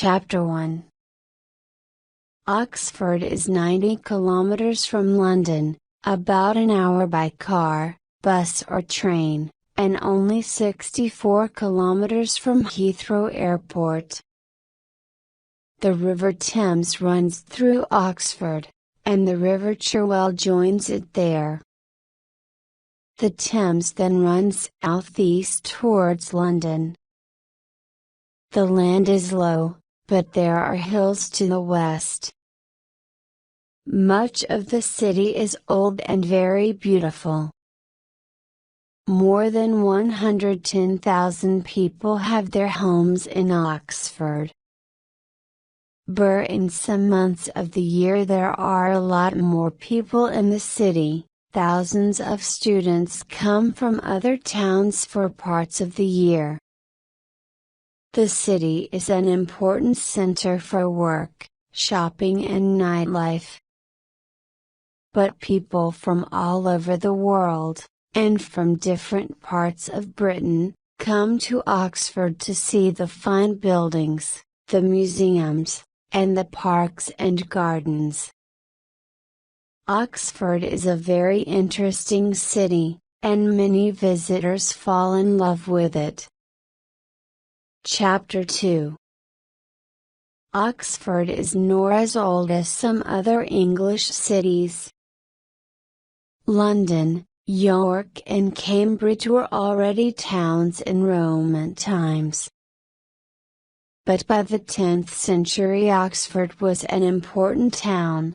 Chapter 1. Oxford is 90 kilometers from London, about an hour by car, bus or train, and only 64 kilometers from Heathrow Airport. The River Thames runs through Oxford, and the River Cherwell joins it there. The Thames then runs southeast towards London. The land is low, but there are hills to the west. Much of the city is old and very beautiful. More than 110,000 people have their homes in Oxford. But in some months of the year there are a lot more people in the city. Thousands of students come from other towns for parts of the year. The city is an important center for work, shopping and nightlife. But people from all over the world, and from different parts of Britain, come to Oxford to see the fine buildings, the museums, and the parks and gardens. Oxford is a very interesting city, and many visitors fall in love with it. Chapter 2. Oxford is not as old as some other English cities. London, York and Cambridge were already towns in Roman times. But by the 10th century Oxford was an important town.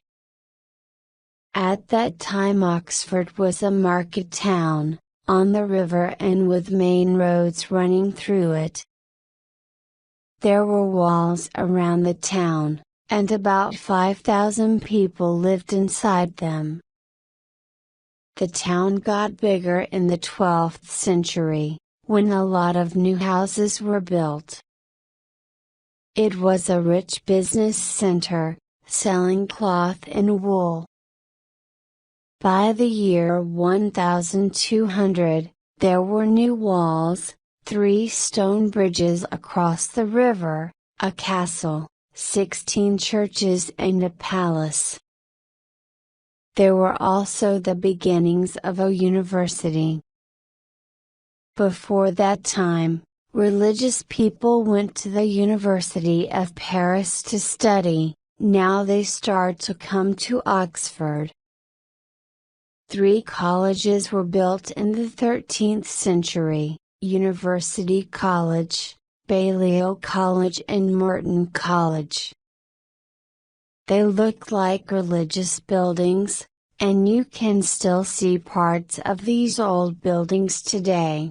At that time Oxford was a market town, on the river and with main roads running through it. There were walls around the town, and about 5,000 people lived inside them. The town got bigger in the 12th century, when a lot of new houses were built. It was a rich business center, selling cloth and wool. By the year 1200, there were new walls, 3 stone bridges across the river, a castle, 16 churches and a palace. There were also the beginnings of a university. Before that time, religious people went to the University of Paris to study, now they start to come to Oxford. 3 colleges were built in the 13th century, University College, Balliol College and Merton College. They look like religious buildings, and you can still see parts of these old buildings today.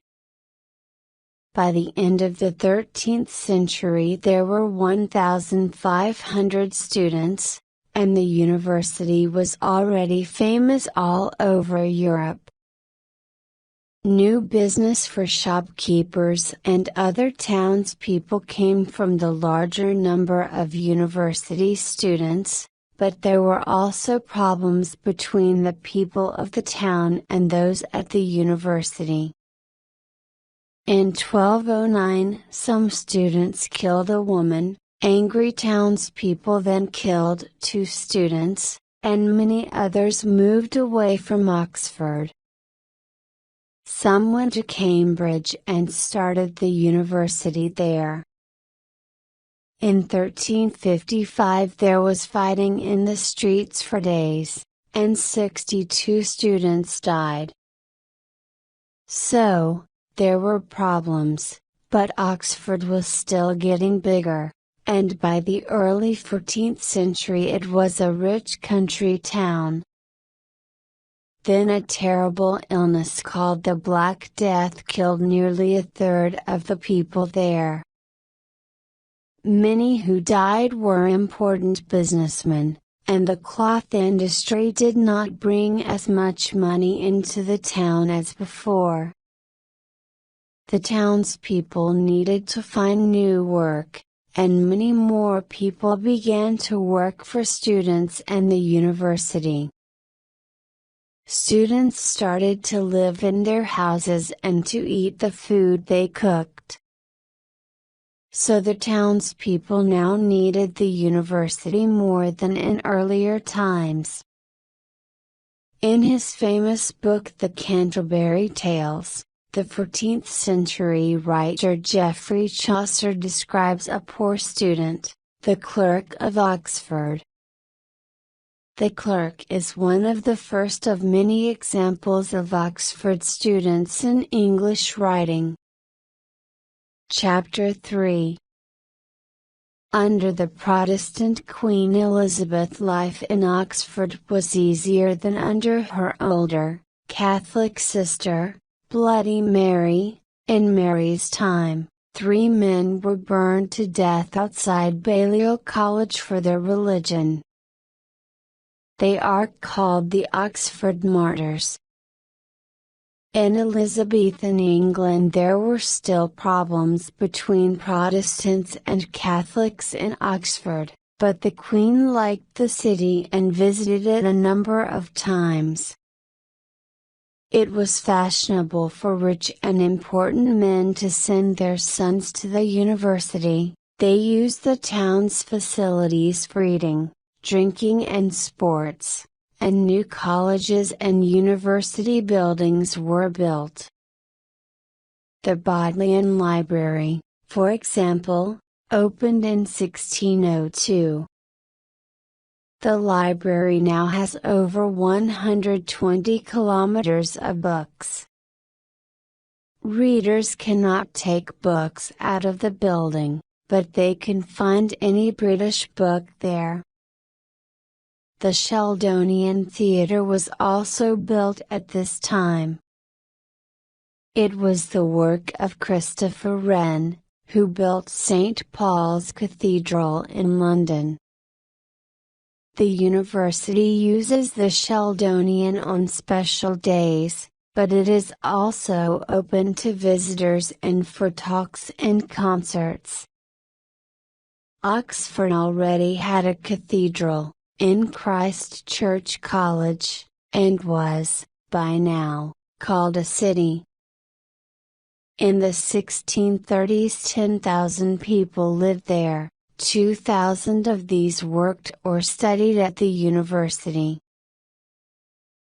By the end of the 13th century there were 1,500 students, and the university was already famous all over Europe. New business for shopkeepers and other townspeople came from the larger number of university students, but there were also problems between the people of the town and those at the university. In 1209 some students killed a woman, angry townspeople then killed 2 students, and many others moved away from Oxford. Some went to Cambridge and started the university there. In 1355 there was fighting in the streets for days, and 62 students died. So, there were problems, but Oxford was still getting bigger, and by the early 14th century it was a rich country town. Then a terrible illness called the Black Death killed nearly a third of the people there. Many who died were important businessmen, and the cloth industry did not bring as much money into the town as before. The townspeople needed to find new work, and many more people began to work for students and the university. Students started to live in their houses and to eat the food they cooked. so the townspeople now needed the university more than in earlier times. In his famous book The Canterbury Tales, the 14th century writer Geoffrey Chaucer describes a poor student, the clerk of Oxford. The clerk is one of the first of many examples of Oxford students in English writing. Chapter 3. Under the Protestant Queen Elizabeth, life in Oxford was easier than under her older, Catholic sister, Bloody Mary. In Mary's time, 3 men were burned to death outside Balliol College for their religion. They are called the Oxford Martyrs. In Elizabethan England there were still problems between Protestants and Catholics in Oxford, but the Queen liked the city and visited it a number of times. It was fashionable for rich and important men to send their sons to the university. They used the town's facilities for eating, drinking and sports, and new colleges and university buildings were built. The Bodleian Library, for example, opened in 1602. The library now has over 120 kilometers of books. Readers cannot take books out of the building, but they can find any British book there. The Sheldonian Theatre was also built at this time. It was the work of Christopher Wren, who built St. Paul's Cathedral in London. The university uses the Sheldonian on special days, but it is also open to visitors and for talks and concerts. Oxford already had a cathedral, in Christ Church College, and was, by now, called a city. In the 1630s 10,000 people lived there, 2,000 of these worked or studied at the university.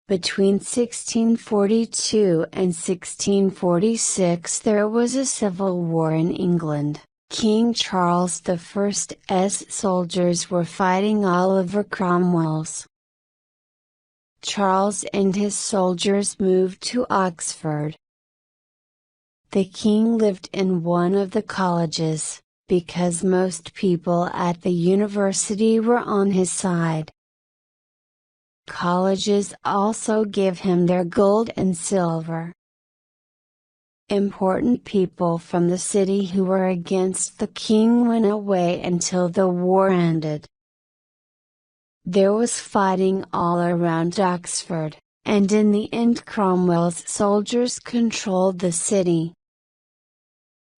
Between 1642 and 1646 there was a civil war in England. King Charles I's soldiers were fighting Oliver Cromwell's. Charles and his soldiers moved to Oxford. The king lived in one of the colleges, because most people at the university were on his side. Colleges also give him their gold and silver. Important people from the city who were against the king went away until the war ended. There was fighting all around Oxford, and in the end Cromwell's soldiers controlled the city.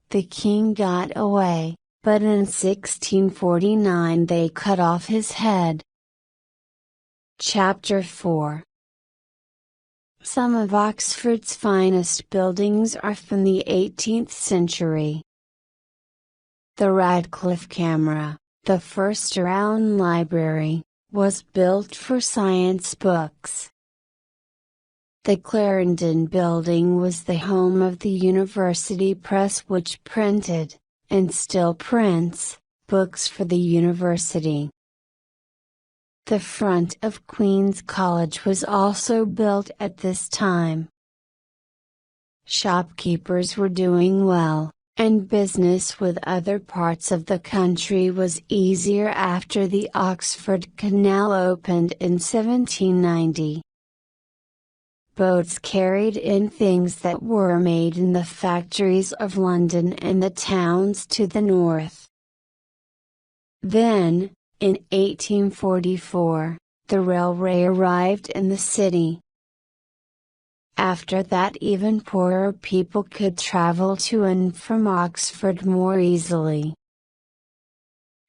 The king got away, but in 1649 they cut off his head. Chapter 4. Some of Oxford's finest buildings are from the 18th century. The Radcliffe Camera, the first around library, was built for science books. The Clarendon Building was the home of the University Press, which printed, and still prints, books for the university. The front of Queen's College was also built at this time. Shopkeepers were doing well, and business with other parts of the country was easier after the Oxford Canal opened in 1790. Boats carried in things that were made in the factories of London and the towns to the north. Then, in 1844, the railway arrived in the city. After that, even poorer people could travel to and from Oxford more easily.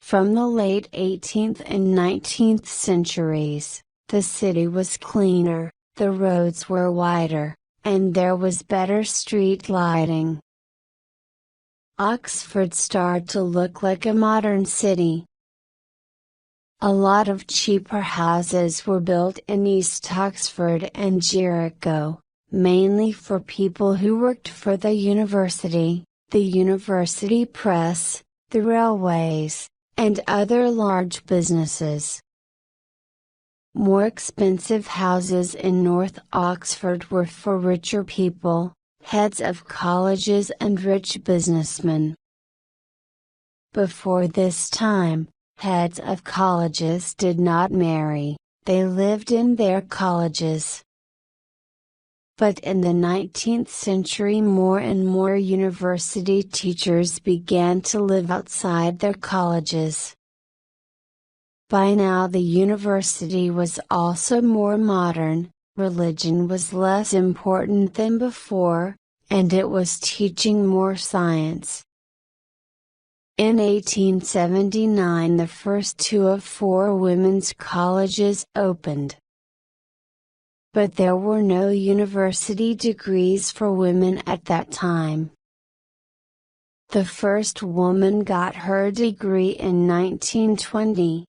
From the late 18th and 19th centuries, the city was cleaner, the roads were wider, and there was better street lighting. Oxford started to look like a modern city. A lot of cheaper houses were built in East Oxford and Jericho, mainly for people who worked for the university press, the railways, and other large businesses. More expensive houses in North Oxford were for richer people, heads of colleges and rich businessmen. Before this time, heads of colleges did not marry, they lived in their colleges. But in the 19th century more and more university teachers began to live outside their colleges. By now the university was also more modern, religion was less important than before, and it was teaching more science. In 1879 the first 2 of 4 women's colleges opened. But there were no university degrees for women at that time. The first woman got her degree in 1920.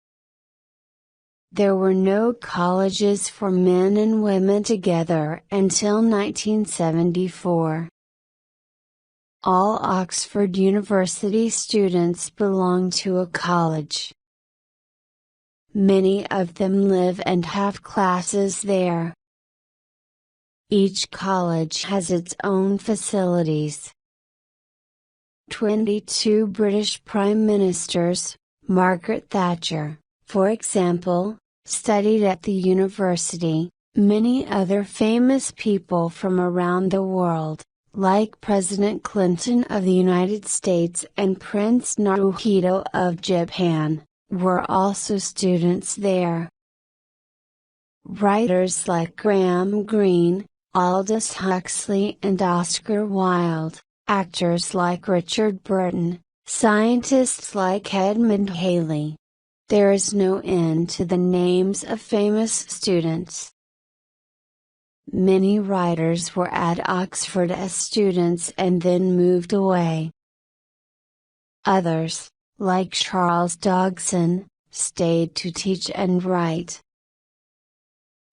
There were no colleges for men and women together until 1974. All Oxford University students belong to a college. Many of them live and have classes there. Each college has its own facilities. 22 British Prime Ministers, Margaret Thatcher, for example, studied at the university. Many other famous people from around the world, like President Clinton of the United States and Prince Naruhito of Japan, were also students there. Writers like Graham Greene, Aldous Huxley and Oscar Wilde, actors like Richard Burton, scientists like Edmund Halley. There is no end to the names of famous students. Many writers were at Oxford as students and then moved away. Others, like Charles Dodgson, stayed to teach and write.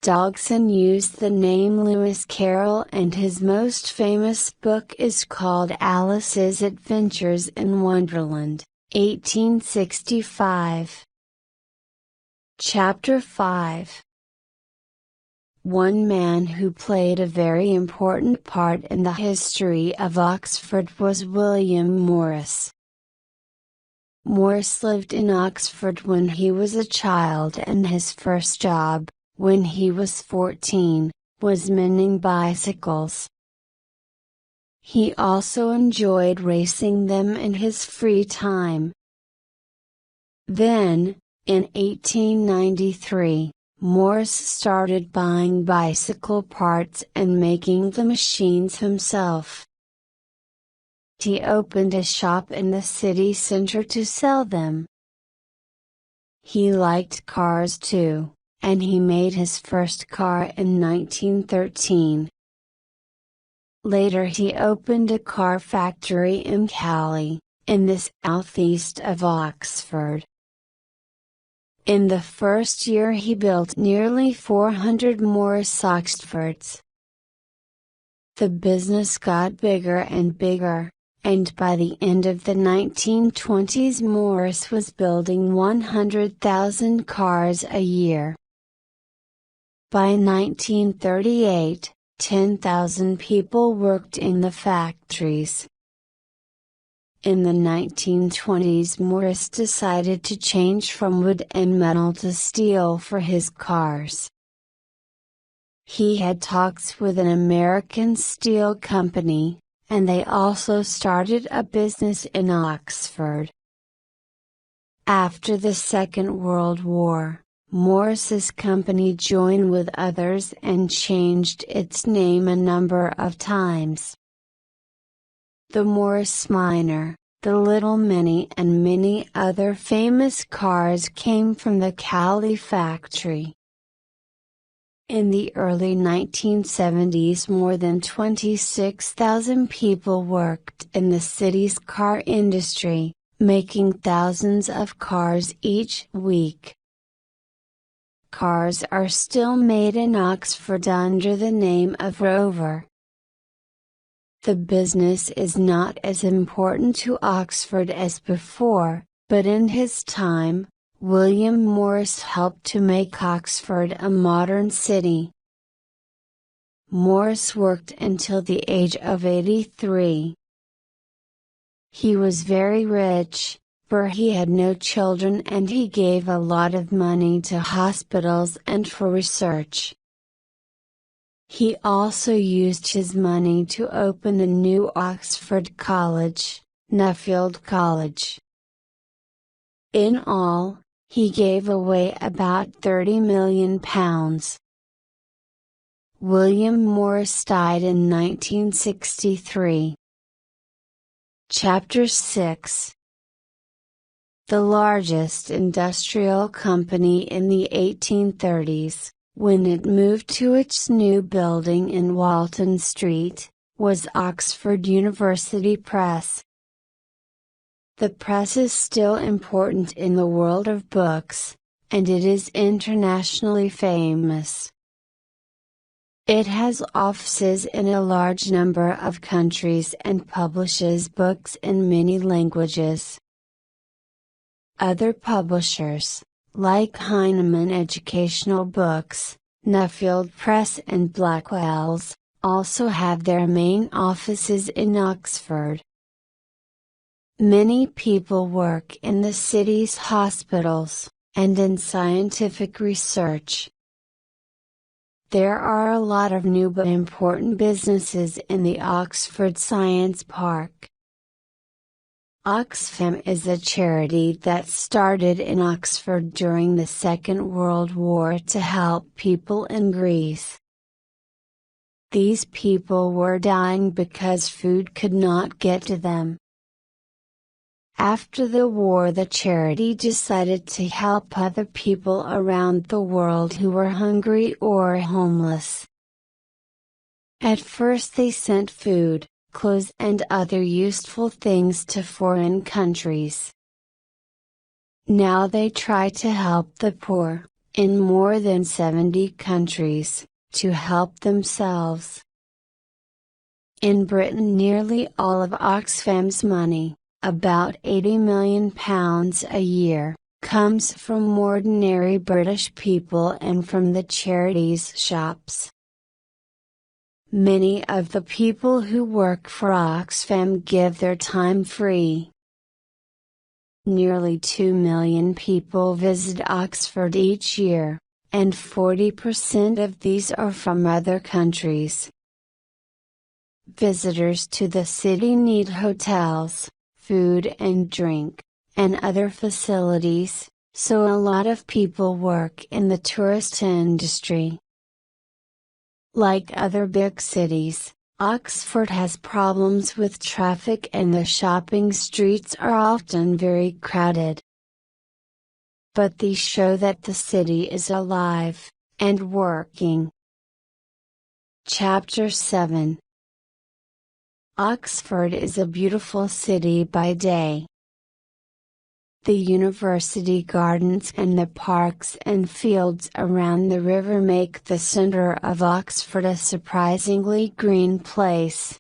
Dodgson used the name Lewis Carroll and his most famous book is called Alice's Adventures in Wonderland, 1865. Chapter 5. One man who played a very important part in the history of Oxford was William Morris. Morris lived in Oxford when he was a child and his first job, when he was 14, was mending bicycles. He also enjoyed racing them in his free time. Then, in 1893, Morris started buying bicycle parts and making the machines himself. He opened a shop in the city center to sell them. He liked cars too, and he made his first car in 1913. Later he opened a car factory in Cowley, in the southeast of Oxford. In the first year he built nearly 400 Morris Oxfords. The business got bigger and bigger, and by the end of the 1920s Morris was building 100,000 cars a year. By 1938, 10,000 people worked in the factories. In the 1920s Morris decided to change from wood and metal to steel for his cars. He had talks with an American steel company, and they also started a business in Oxford. After the Second World War, Morris's company joined with others and changed its name a number of times. The Morris Minor, the Little Minnie and many other famous cars came from the Cowley factory. In the early 1970s, more than 26,000 people worked in the city's car industry, making thousands of cars each week. Cars are still made in Oxford under the name of Rover. The business is not as important to Oxford as before, but in his time, William Morris helped to make Oxford a modern city. Morris worked until the age of 83. He was very rich, for he had no children, and he gave a lot of money to hospitals and for research. He also used his money to open a new Oxford college, Nuffield College. In all, he gave away about £30 million. William Morris died in 1963. Chapter 6. The largest industrial company in the 1830s, when it moved to its new building in Walton Street, was Oxford University Press. The press is still important in the world of books, and it is internationally famous. It has offices in a large number of countries and publishes books in many languages. Other publishers, like Heinemann Educational Books, Nuffield Press and Blackwell's, also have their main offices in Oxford. Many people work in the city's hospitals, and in scientific research. There are a lot of new but important businesses in the Oxford Science Park. Oxfam is a charity that started in Oxford during the Second World War to help people in Greece. These people were dying because food could not get to them. After the war, the charity decided to help other people around the world who were hungry or homeless. At first they sent food, clothes and other useful things to foreign countries. Now they try to help the poor, in more than 70 countries, to help themselves. In Britain, nearly all of Oxfam's money, about £80 million a year, comes from ordinary British people and from the charity's shops. Many of the people who work for Oxfam give their time free. Nearly 2 million people visit Oxford each year, and 40% of these are from other countries. Visitors to the city need hotels, food and drink, and other facilities, so a lot of people work in the tourist industry. Like other big cities, Oxford has problems with traffic and the shopping streets are often very crowded. But these show that the city is alive, and working. Chapter 7. Oxford is a beautiful city by day. The university gardens and the parks and fields around the river make the center of Oxford a surprisingly green place.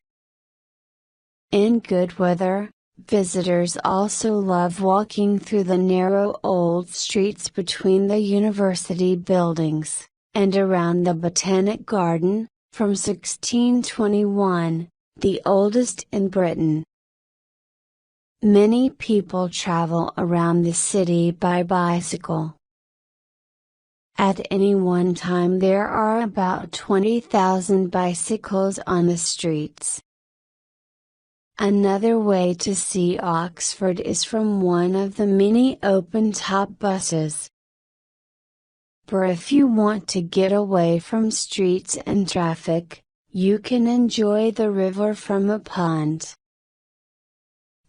In good weather, visitors also love walking through the narrow old streets between the university buildings, and around the Botanic Garden, from 1621. The oldest in Britain. Many people travel around the city by bicycle. At any one time there are about 20,000 bicycles on the streets. Another way to see Oxford is from one of the many open-top buses. For if you want to get away from streets and traffic, you can enjoy the river from a pond.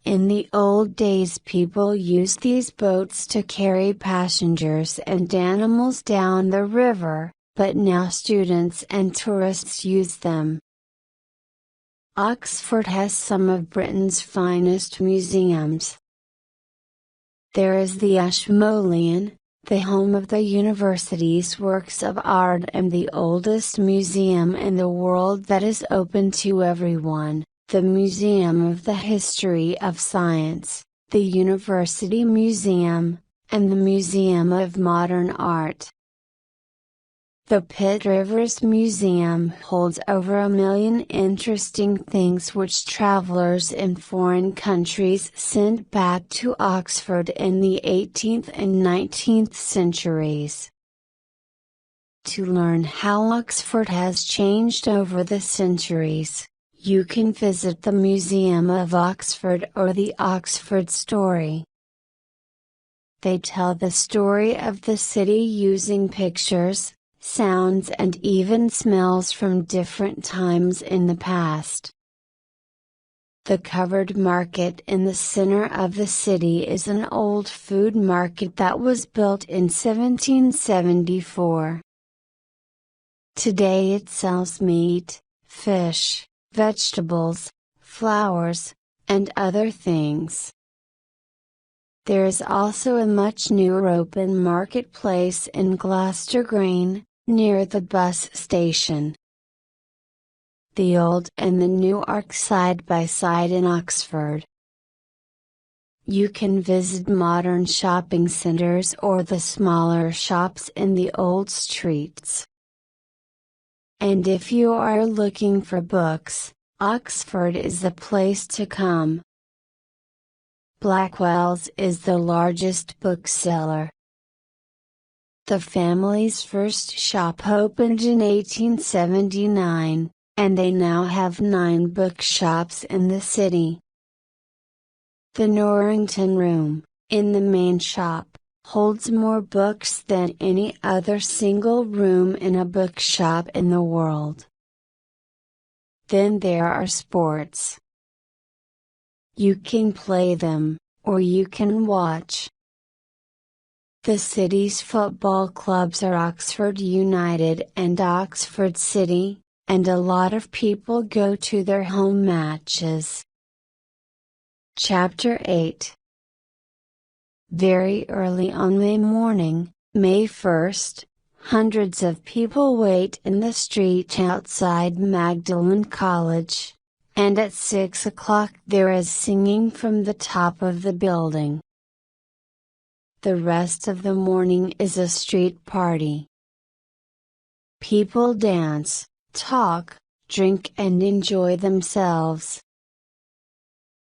In the old days, people used these boats to carry passengers and animals down the river, but now students and tourists use them. Oxford has some of Britain's finest museums. There is the Ashmolean, the home of the university's works of art and the oldest museum in the world that is open to everyone, the Museum of the History of Science, the University Museum, and the Museum of Modern Art. The Pitt Rivers Museum holds over 1 million interesting things which travelers in foreign countries sent back to Oxford in the 18th and 19th centuries. To learn how Oxford has changed over the centuries, you can visit the Museum of Oxford or the Oxford Story. They tell the story of the city using pictures, sounds and even smells from different times in the past. The covered market in the center of the city is an old food market that was built in 1774. Today it sells meat, fish, vegetables, flowers, and other things. There is also a much newer open marketplace in Gloucester Green, near the bus station. The old and the new are side by side in Oxford. You can visit modern shopping centers or the smaller shops in the old streets. And if you are looking for books, Oxford is the place to come. Blackwell's is the largest bookseller. The family's first shop opened in 1879, and they now have 9 bookshops in the city. The Norrington Room, in the main shop, holds more books than any other single room in a bookshop in the world. Then there are sports. You can play them, or you can watch. The city's football clubs are Oxford United and Oxford City, and a lot of people go to their home matches. Chapter 8. Very early on May morning, May 1st, hundreds of people wait in the street outside Magdalen College, and at 6 o'clock there is singing from the top of the building. The rest of the morning is a street party. People dance, talk, drink and enjoy themselves.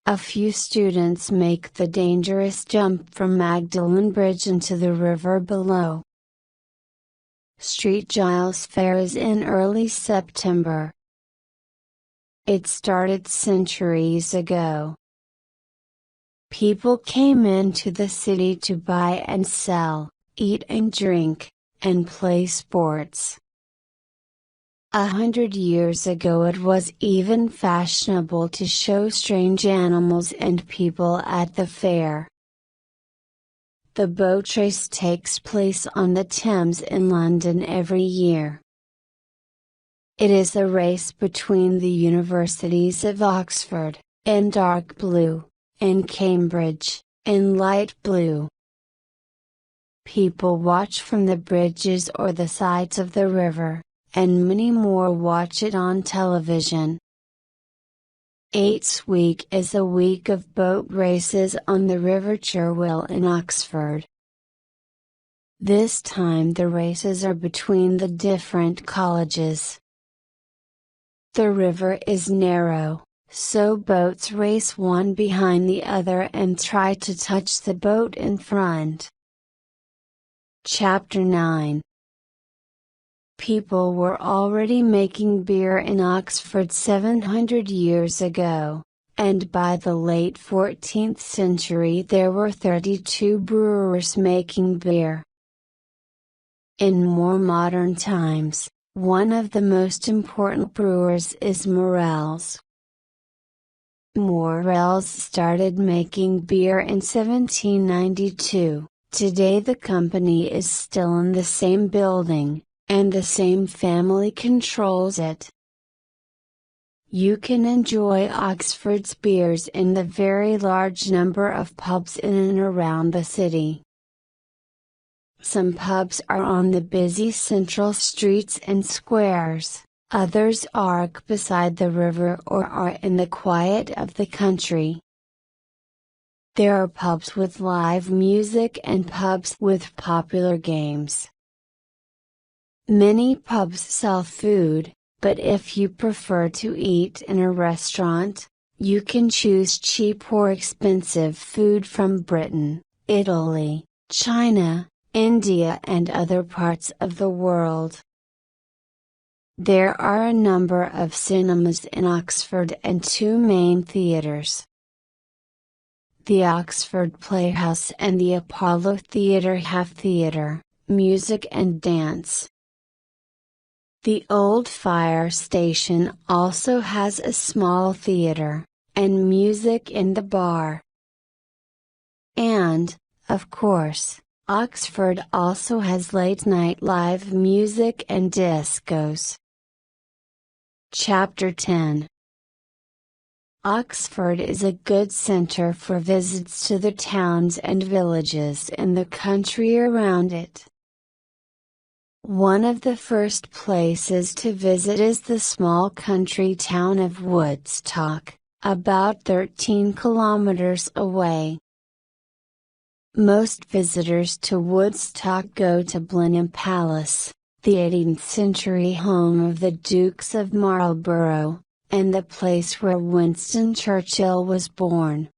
A few students make the dangerous jump from Magdalen Bridge into the river below. St. Giles Fair is in early September. It started centuries ago. People came into the city to buy and sell, eat and drink, and play sports. 100 years ago it was even fashionable to show strange animals and people at the fair. The boat race takes place on the Thames in London every year. It is a race between the universities of Oxford, in dark blue, and Cambridge, in light blue. People watch from the bridges or the sides of the river, and many more watch it on television. Eights Week is a week of boat races on the River Cherwell in Oxford. This time the races are between the different colleges. The river is narrow, so boats race one behind the other and try to touch the boat in front. Chapter 9. People were already making beer in Oxford 700 years ago, and by the late 14th century there were 32 brewers making beer. In more modern times, one of the most important brewers is Morell's. Morell's started making beer in 1792. Today the company is still in the same building, and the same family controls it. You can enjoy Oxford's beers in the very large number of pubs in and around the city. Some pubs are on the busy central streets and squares, others are beside the river or are in the quiet of the country. There are pubs with live music and pubs with popular games. Many pubs sell food, but if you prefer to eat in a restaurant, you can choose cheap or expensive food from Britain, Italy, China, India and other parts of the world. There are a number of cinemas in Oxford and 2 main theatres. The Oxford Playhouse and the Apollo Theatre have theatre, music and dance. The old fire station also has a small theatre, and music in the bar. And, of course, Oxford also has late-night live music and discos. Chapter 10. Oxford is a good centre for visits to the towns and villages in the country around it. One of the first places to visit is the small country town of Woodstock, about 13 kilometers away. Most visitors to Woodstock go to Blenheim Palace, the 18th century home of the Dukes of Marlborough, and the place where Winston Churchill was born.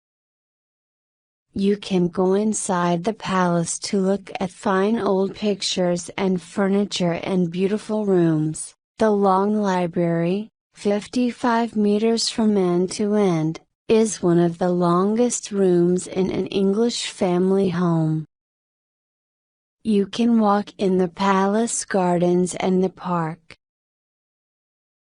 You can go inside the palace to look at fine old pictures and furniture and beautiful rooms. The long library, 55 meters from end to end, is one of the longest rooms in an English family home. You can walk in the palace gardens and the park.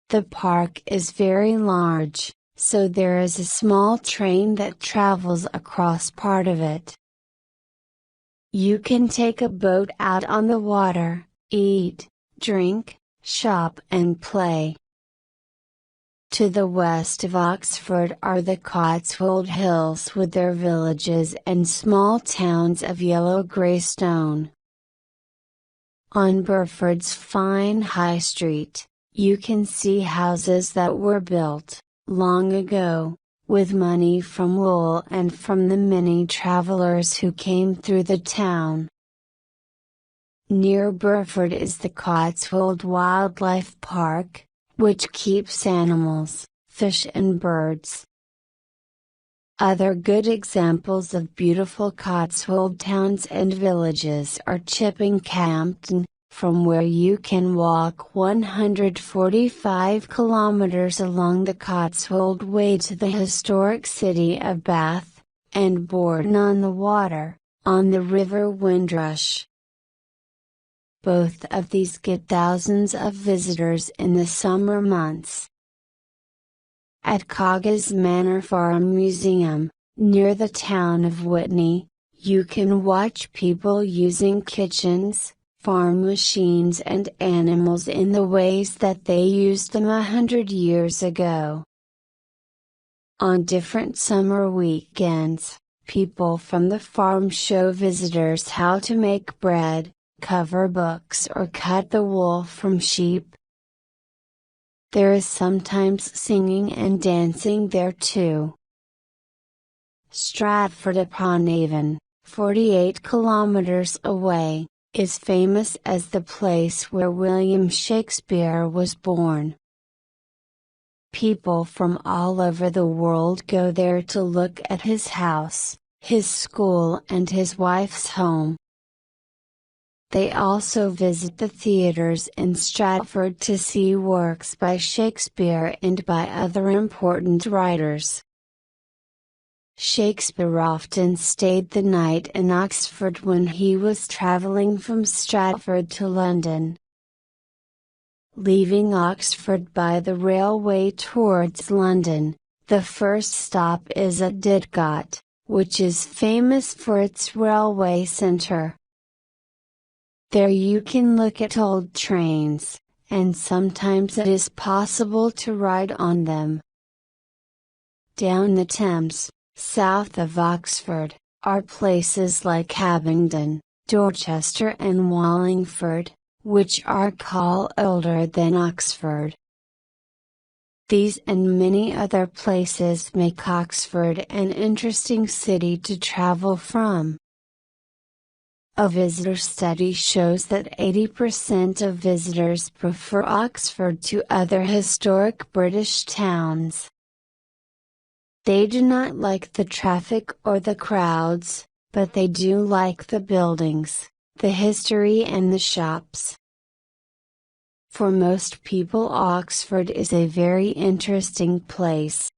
The park is very large, so there is a small train that travels across part of it. You can take a boat out on the water, eat, drink, shop and play. To the west of Oxford are the Cotswold Hills with their villages and small towns of yellow-grey stone. On Burford's fine High Street, you can see houses that were built, long ago, with money from wool and from the many travellers who came through the town. Near Burford is the Cotswold Wildlife Park, which keeps animals, fish and birds. Other good examples of beautiful Cotswold towns and villages are Chipping Campden, from where you can walk 145 kilometers along the Cotswold Way to the historic city of Bath, and Borden on the Water, on the River Windrush. Both of these get thousands of visitors in the summer months. At Cogges Manor Farm Museum, near the town of Witney, you can watch people using kitchens, farm machines and animals in the ways that they used them 100 years ago. On different summer weekends, people from the farm show visitors how to make bread, cover books or cut the wool from sheep. There is sometimes singing and dancing there too. Stratford-upon-Avon, 48 kilometers away, is famous as the place where William Shakespeare was born. People from all over the world go there to look at his house, his school and his wife's home. They also visit the theatres in Stratford to see works by Shakespeare and by other important writers. Shakespeare often stayed the night in Oxford when he was travelling from Stratford to London. Leaving Oxford by the railway towards London, the first stop is at Didcot, which is famous for its railway centre. There you can look at old trains, and sometimes it is possible to ride on them. Down the Thames, south of Oxford, are places like Abingdon, Dorchester and Wallingford, which are called older than Oxford. These and many other places make Oxford an interesting city to travel from. A visitor study shows that 80% of visitors prefer Oxford to other historic British towns. They do not like the traffic or the crowds, but they do like the buildings, the history and the shops. For most people, Oxford is a very interesting place.